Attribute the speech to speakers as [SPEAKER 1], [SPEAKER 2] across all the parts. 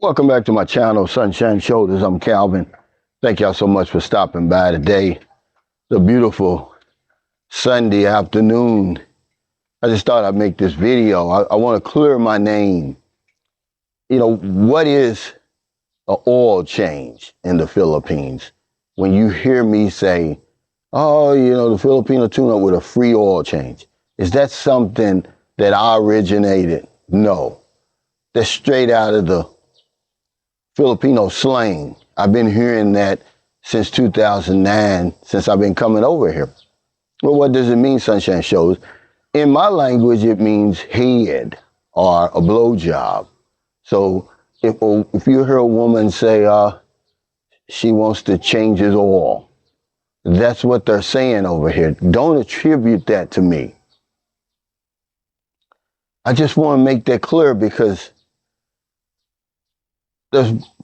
[SPEAKER 1] Welcome back to my channel, Sunshine Shoulders. I'm Calvin. Thank y'all so much for stopping by today. It's a beautiful Sunday afternoon. I just thought I'd make this video. I want to clear my name. You know, what is an oil change in the Philippines? When you hear me say, oh, the Filipino tune up with a free oil change. Is that something that I originated? No. That's straight out of the Filipino slang. I've been hearing that since 2009, since I've been coming over here. Well, what does it mean, Sunshine Shows? In my language, it means head or a blowjob. So if you hear a woman say she wants to change his oil, that's what they're saying over here. Don't attribute that to me. I just want to make that clear because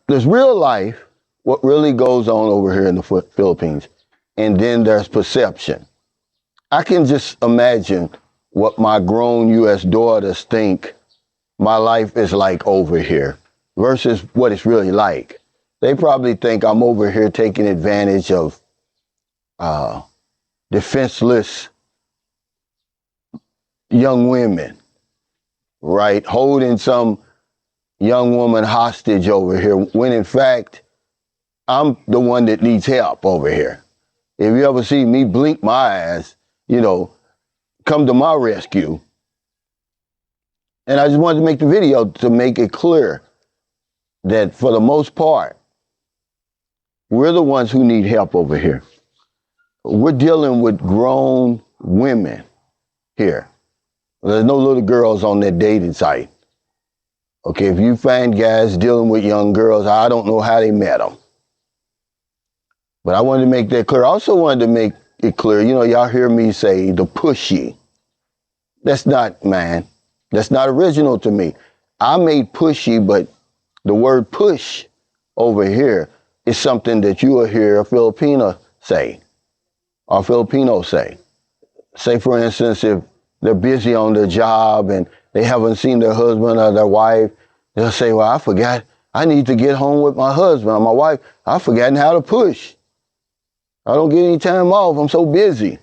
[SPEAKER 1] there's real life, what really goes on over here in the Philippines, and then there's perception. I can just imagine what my grown U.S. daughters think my life is like over here versus what it's really like. They probably think I'm over here taking advantage of defenseless young women, right? Holding some young woman hostage over here, when in fact, I'm the one that needs help over here. If you ever see me blink my eyes, come to my rescue. And I just wanted to make the video to make it clear that for the most part, we're the ones who need help over here. We're dealing with grown women here. There's no little girls on that dating site. Okay, if you find guys dealing with young girls, I don't know how they met them. But I wanted to make that clear. I also wanted to make it clear, y'all hear me say the pushy. That's not original to me. I made pushy, but the word push over here is something that you will hear a Filipino say, or Filipinos say. Say, for instance, if they're busy on their job and they haven't seen their husband or their wife, they'll say, well, I forgot. I need to get home with my husband or my wife. I've forgotten how to push. I don't get any time off. I'm so busy.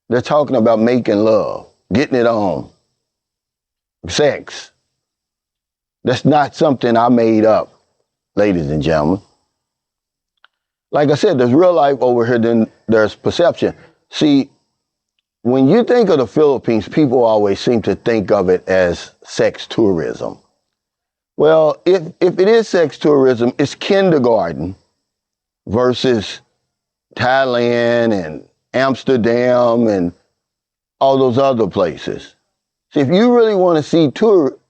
[SPEAKER 1] They're talking about making love, getting it on, sex. That's not something I made up, ladies and gentlemen. Like I said, there's real life over here, then there's perception. See, when you think of the Philippines, people always seem to think of it as sex tourism. Well, if it is sex tourism, it's kindergarten versus Thailand and Amsterdam and all those other places. See, if you really want to see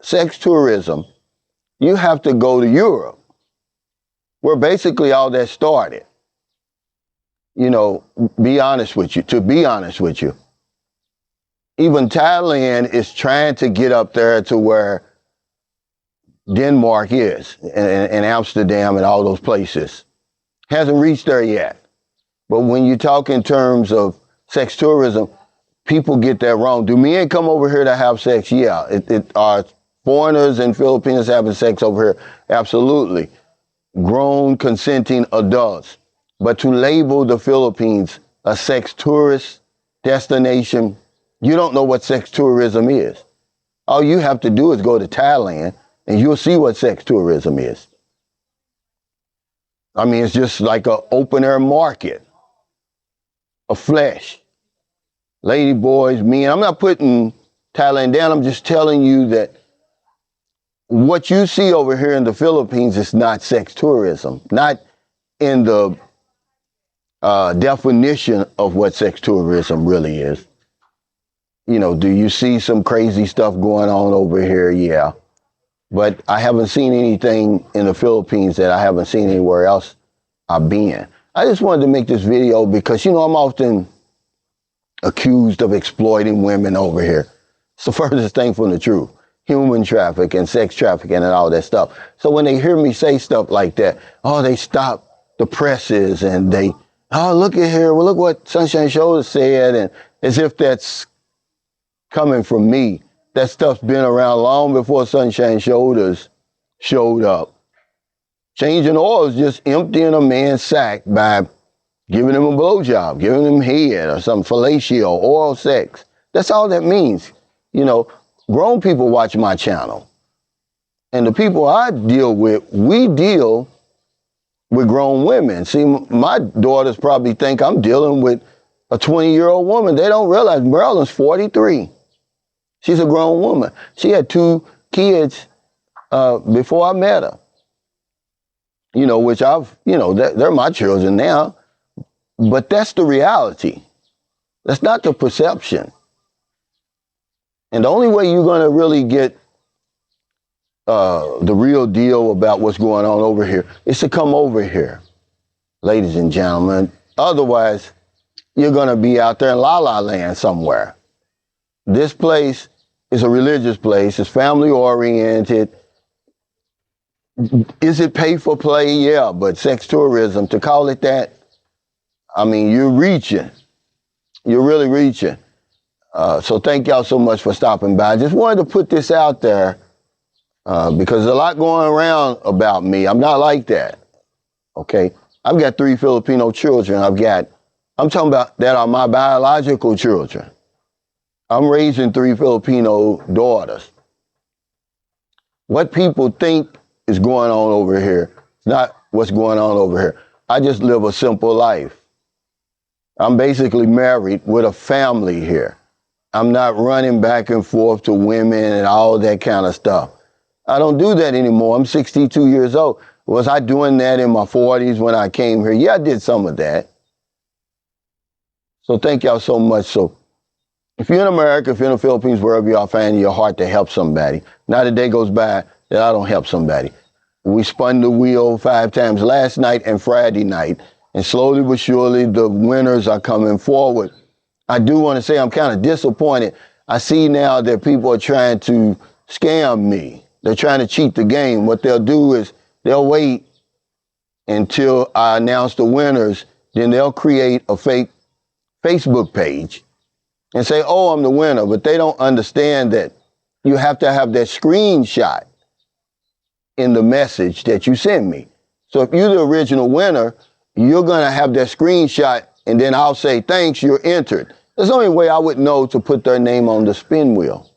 [SPEAKER 1] sex tourism, you have to go to Europe, where basically all that started. To be honest with you. Even Thailand is trying to get up there to where Denmark is, and Amsterdam and all those places. Hasn't reached there yet. But when you talk in terms of sex tourism, people get that wrong. Do men come over here to have sex? Yeah. Are foreigners and Filipinos having sex over here? Absolutely. Grown, consenting adults. But to label the Philippines a sex tourist destination, you don't know what sex tourism is. All you have to do is go to Thailand and you'll see what sex tourism is. I mean, it's just like an open air market of flesh. Lady boys, men. I'm not putting Thailand down. I'm just telling you that what you see over here in the Philippines is not sex tourism, not in the definition of what sex tourism really is. Do you see some crazy stuff going on over here? Yeah. But I haven't seen anything in the Philippines that I haven't seen anywhere else I've been. I just wanted to make this video because, I'm often accused of exploiting women over here. It's the furthest thing from the truth. Human trafficking, sex trafficking, and all that stuff. So when they hear me say stuff like that, they stop the presses and they, look at here. Well, look what Sunshine Shoulders said. And as if that's coming from me. That stuff's been around long before Sunshine Shoulders showed up. Changing oil is just emptying a man's sack by giving him a blowjob, giving him head or some fellatio, oral sex. That's all that means. You know, grown people watch my channel. And the people I deal with, we deal with grown women. See, my daughters probably think I'm dealing with a 20-year-old woman. They don't realize Marilyn's 43. She's a grown woman. She had 2 kids before I met her. You know, which they're my children now. But that's the reality. That's not the perception. And the only way you're going to really get the real deal about what's going on over here is to come over here, ladies and gentlemen. Otherwise, you're going to be out there in La La Land somewhere. This place is a religious place. It's family oriented. Is it pay for play? Yeah, but sex tourism, to call it that, I mean, you're reaching. You're really reaching. So thank y'all so much for stopping by. I just wanted to put this out there because there's a lot going around about me. I'm not like that, okay? I've got 3 Filipino children. I'm talking about that are my biological children. I'm raising 3 Filipino daughters. What people think is going on over here is not what's going on over here. I just live a simple life. I'm basically married with a family here. I'm not running back and forth to women and all that kind of stuff. I don't do that anymore. I'm 62 years old. Was I doing that in my 40s when I came here? Yeah, I did some of that. So thank y'all so much. So if you're in America, if you're in the Philippines, wherever y'all find your heart to help somebody, not a day goes by that I don't help somebody. We spun the wheel 5 times last night and Friday night, and slowly but surely the winners are coming forward. I do want to say I'm kind of disappointed. I see now that people are trying to scam me. They're trying to cheat the game. What they'll do is they'll wait until I announce the winners, then they'll create a fake Facebook page and say, oh, I'm the winner. But they don't understand that you have to have that screenshot in the message that you send me. So if you're the original winner, you're going to have that screenshot, and then I'll say, thanks, you're entered. There's the only way I would know to put their name on the spin wheel.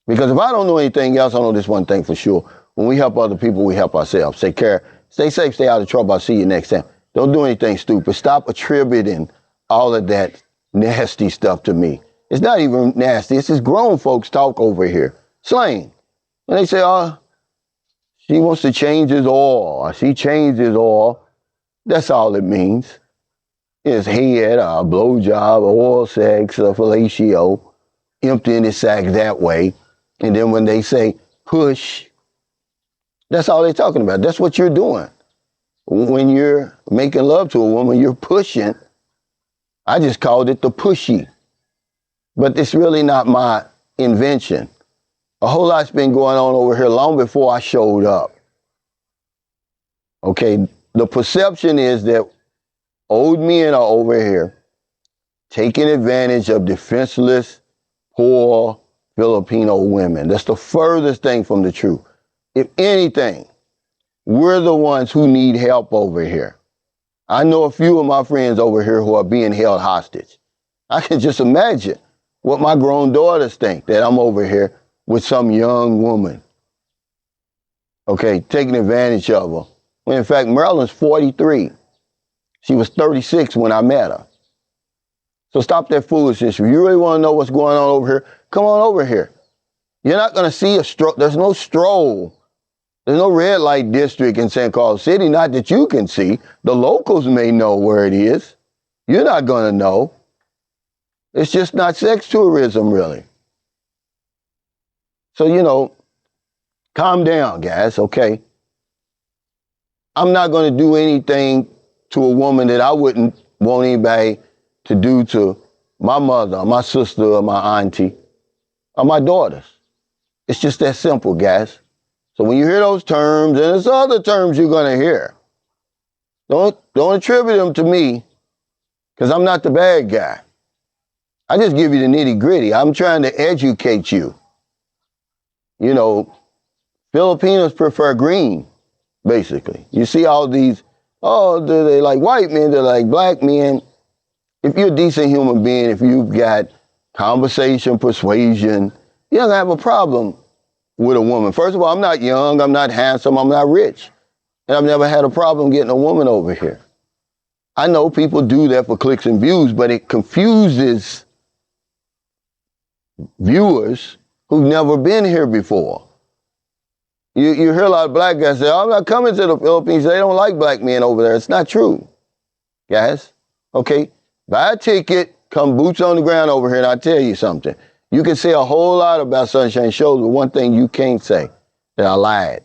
[SPEAKER 1] Because if I don't know anything else, I know this one thing for sure. When we help other people, we help ourselves. Take care. Stay safe. Stay out of trouble. I'll see you next time. Don't do anything stupid. Stop attributing all of that nasty stuff to me. It's not even nasty. It's just grown folks talk over here. Slang. And they say, oh, she wants to change his oil. Or she changed his oil. That's all it means. It's head, a blowjob, oral sex, a fellatio, emptying his sack that way. And then when they say push, that's all they're talking about. That's what you're doing. When you're making love to a woman, you're pushing. I just called it the pushy. But it's really not my invention. A whole lot's been going on over here long before I showed up. Okay, the perception is that old men are over here taking advantage of defenseless, poor Filipino women. That's the furthest thing from the truth. If anything, we're the ones who need help over here. I know a few of my friends over here who are being held hostage. I can just imagine what my grown daughters think, that I'm over here with some young woman, okay, taking advantage of her. When in fact, Marilyn's 43. She was 36 when I met her. So stop that foolishness. If you really want to know what's going on over here, come on over here. You're not going to see a stroll. There's no stroll. There's no red light district in San Carlos City, not that you can see. The locals may know where it is. You're not going to know. It's just not sex tourism, really. So, calm down, guys, okay? I'm not going to do anything to a woman that I wouldn't want anybody to do to my mother, or my sister, or my auntie, or my daughters. It's just that simple, guys. So when you hear those terms, and there's other terms you're going to hear, don't attribute them to me, because I'm not the bad guy. I just give you the nitty gritty. I'm trying to educate you. Filipinos prefer green. basically. You see all these, oh, they like white men, they're like black men. If you're a decent human being, if you've got conversation, persuasion, you're not gonna have a problem with a woman. First of all, I'm not young, I'm not handsome, I'm not rich. And I've never had a problem getting a woman over here. I know people do that for clicks and views, but it confuses viewers who've never been here before. You hear a lot of black guys say, oh, I'm not coming to the Philippines. They don't like black men over there. It's not true, guys. Okay, buy a ticket, come boots on the ground over here, and I'll tell you something. You can say a whole lot about Sunshine Shows, but one thing you can't say, that I lied.